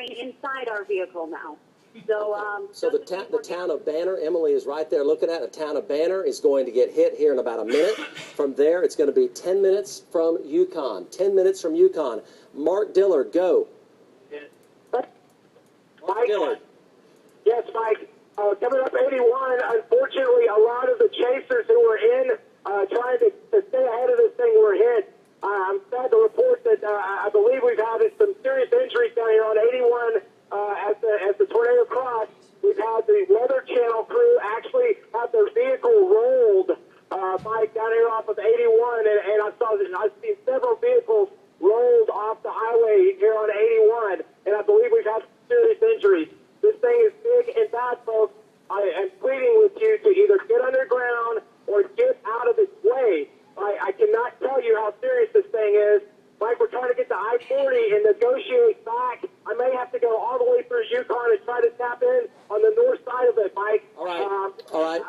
train inside our vehicle now. So, so the town of Banner, Emily is right there looking at. The town of Banner is going to get hit here in about a minute. From there, it's going to be 10 minutes from Yukon. 10 minutes from Yukon. Mark Dillard, go. Mark Dillard. Yes, Mike. Coming up 81, unfortunately, a lot of the chasers who were in trying to stay ahead of this thing were hit. I'm sad to report that I believe we've had some serious injuries down here on 81 as the tornado crossed. We've had the Weather Channel crew actually have their vehicle rolled, Mike, down here off of 81, and I've seen several vehicles rolled off the highway here on 81, and I believe we've had serious injuries. This thing is big and bad, folks. I am pleading with you to either get underground or get out of its way. I cannot tell you how serious this thing is. Mike, we're trying to get to I-40 and negotiate back. I may have to go all the way through Yukon and try to tap in on the north side of it, Mike. All right.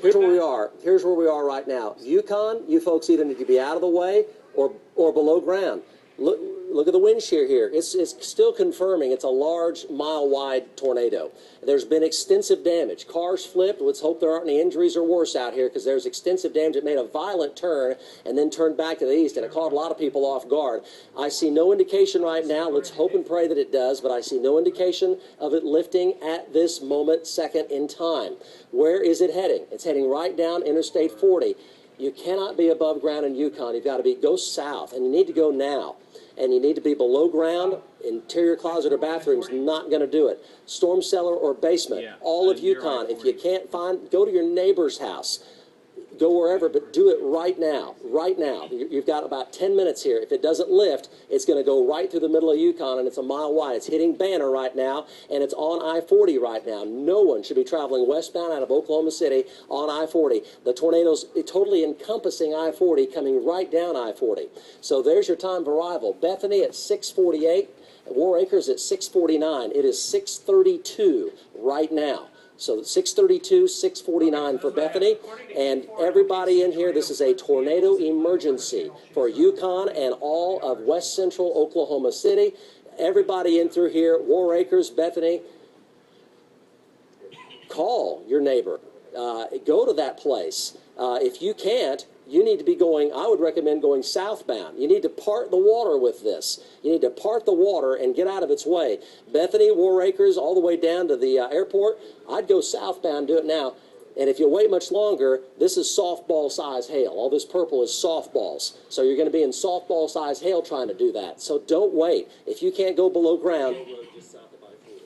Here's where we are. Here's where we are right now. Yukon, you folks either need to be out of the way or below ground. Look at the wind shear here. It's still confirming it's a large, mile-wide tornado. There's been extensive damage. Cars flipped. Let's hope there aren't any injuries or worse out here because there's extensive damage. It made a violent turn and then turned back to the east, and it caught a lot of people off guard. I see no indication right now. Let's hope and pray that it does, but I see no indication of it lifting at this moment, second in time. Where is it heading? It's heading right down Interstate 40. You cannot be above ground in Yukon. You've got to go south, and you need to go now. And you need to be below ground. Interior closet or bathroom's not going to do it. Storm cellar or basement. Yeah, all of Yukon. If you can't find, go to your neighbor's house. Go wherever, but do it right now. Right now. You've got about 10 minutes here. If it doesn't lift, it's going to go right through the middle of Yukon, and it's a mile wide. It's hitting Banner right now, and it's on I-40 right now. No one should be traveling westbound out of Oklahoma City on I-40. The tornado's totally encompassing I-40, coming right down I-40. So there's your time of arrival. Bethany at 6:48, War Acres at 6:49. It is 6:32 right now. So 6:32, 6:49 for Bethany, and everybody in here, this is a tornado emergency for Yukon and all of west central Oklahoma City. Everybody in through here, War Acres, Bethany, call your neighbor. Go to that place. If you can't, you need to be going, I would recommend going southbound. You need to part the water with this. You need to part the water and get out of its way. Bethany, War Acres, all the way down to the airport, I'd go southbound, do it now. And if you wait much longer, this is softball size hail. All this purple is softballs. So you're going to be in softball size hail trying to do that. So don't wait. If you can't go below ground,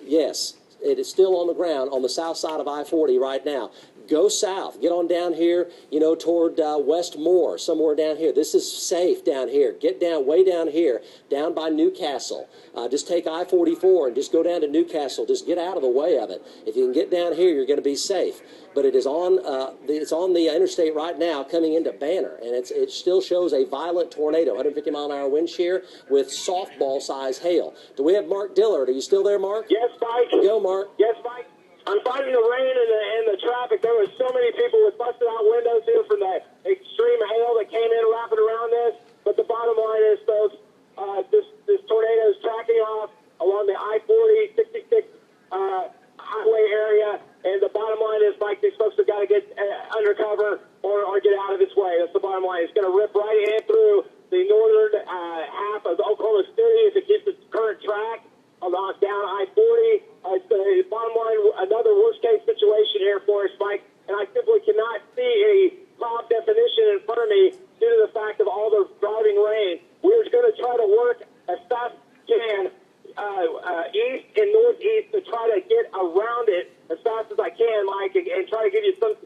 yes, it is still on the ground on the south side of I-40 right now. Go south. Get on down here, toward Westmore, somewhere down here. This is safe down here. Get down, way down here, down by Newcastle. Just take I-44 and just go down to Newcastle. Just get out of the way of it. If you can get down here, you're going to be safe. But it is it's on the interstate right now coming into Banner, and it still shows a violent tornado, 150-mile-an-hour wind shear with softball-size hail. Do we have Mark Dillard? Are you still there, Mark? Yes, Mike. Go, Mark. Yes, Mike. I'm fighting the rain and the traffic. There were so many people with busted out windows here from that extreme hail that came in wrapping around this. But the bottom line is, folks, this tornado is tracking off along the I-40, 66 highway area. And the bottom line is, Mike, these folks have got to get undercover or get out of its way. That's the bottom line. It's going to rip right in through the northern half of Oklahoma City if it keeps its current track down I-40. The bottom line, another worst-case situation here for us, Mike, and I simply cannot see a cloud definition in front of me due to the fact of all the driving rain. We're going to try to work as fast as we can east and northeast to try to get around it as fast as I can, Mike, and try to give you some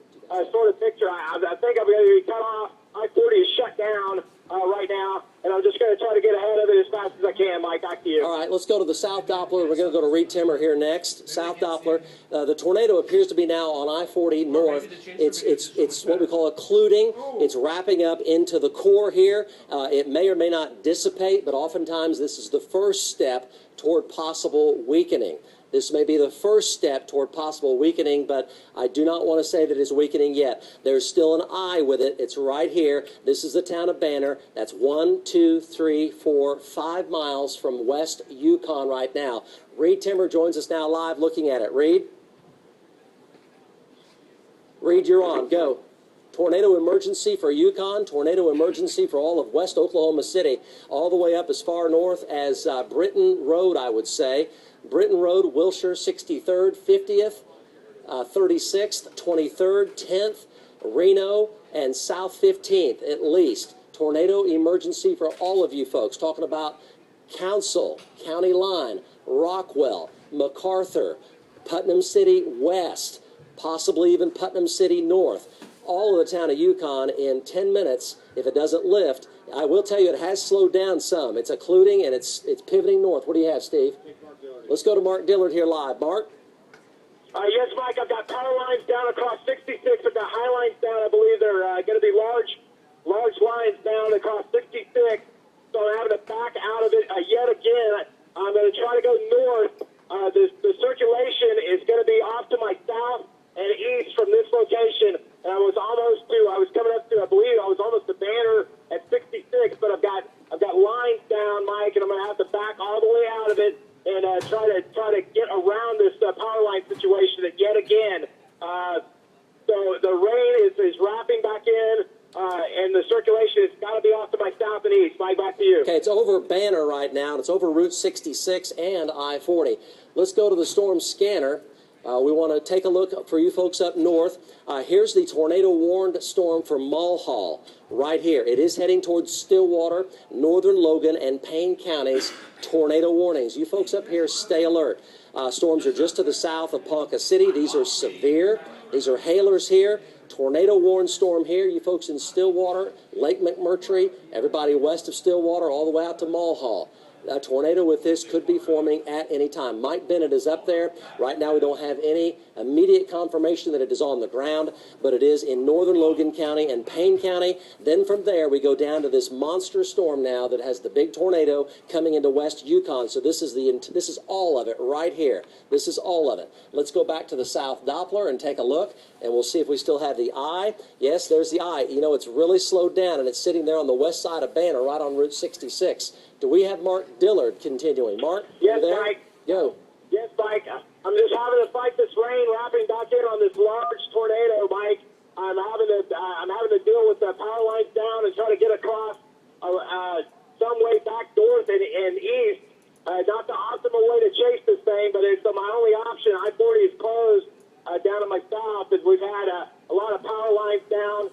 sort of picture. I think I'm going to be cut off. I-40 is shut down right now, and I'm just going to try to get ahead of it as fast as I can, Mike. Back to you. All right, let's go to the South Doppler. We're going to go to Reed Timmer here next. South Doppler. The tornado appears to be now on I-40 north. It's what we call occluding. It's wrapping up into the core here. It may or may not dissipate, but oftentimes this is the first step toward possible weakening. This may be the first step toward possible weakening, but I do not want to say that it's weakening yet. There's still an eye with it. It's right here. This is the town of Banner. That's 1, 2, 3, 4, 5 miles from West Yukon right now. Reed Timmer joins us now live looking at it. Reed? Reed, you're on. Go. Tornado emergency for Yukon, tornado emergency for all of West Oklahoma City, all the way up as far north as Britton Road, I would say. Britton Road, Wilshire, 63rd, 50th, 36th, 23rd, 10th, Reno, and South 15th at least. Tornado emergency for all of you folks. Talking about Council, County Line, Rockwell, MacArthur, Putnam City West, possibly even Putnam City North. All of the town of Yukon in 10 minutes, if it doesn't lift. I will tell you it has slowed down some. It's occluding and it's pivoting north. What do you have, Steve? Let's go to Mark Dillard here live. Mark? Yes, Mike, I've got power lines down across 66. I've got high lines down. I believe they're going to be large lines down across 66. So I'm having to back out of it yet again. I'm going to try to go north. The circulation is going to be off to my south and east from this location. And I was coming up to, I believe I was almost to Banner at 66, but I've got lines down, Mike, and I'm going to have to back all the way out of it and try to get around this power line situation yet again. So the rain is wrapping back in, and the circulation has got to be off to my south and east. Mike, back to you. Okay, it's over Banner right now, and it's over Route 66 and I-40. Let's go to the storm scanner. We want to take a look for you folks up north. Here's the tornado-warned storm for Mulhall right here. It is heading towards Stillwater, northern Logan, and Payne counties. Tornado warnings. You folks up here, stay alert. Storms are just to the south of Ponca City. These are severe. These are hailers here. Tornado-warned storm here. You folks in Stillwater, Lake McMurtry, everybody west of Stillwater, all the way out to Mulhall. A tornado with this could be forming at any time. Mike Bennett is up there. Right now we don't have any immediate confirmation that it is on the ground, but it is in northern Logan County and Payne County. Then from there we go down to this monster storm now that has the big tornado coming into West Yukon. So this is all of it right here. This is all of it. Let's go back to the South Doppler and take a look, and we'll see if we still have the eye. Yes, there's the eye. You know, it's really slowed down, and it's sitting there on the west side of Banner right on Route 66. Do we have Mark Dillard continuing? Mark? Yes, you there? Mike. Go. Yes, Mike. I'm just having to fight this rain wrapping back in on this large tornado, Mike. I'm having to deal with the power lines down and try to get across some way back north and east. Not the optimal way to chase this thing, but it's my only option. I-40 is closed down to my south, and we've had a lot of power lines down.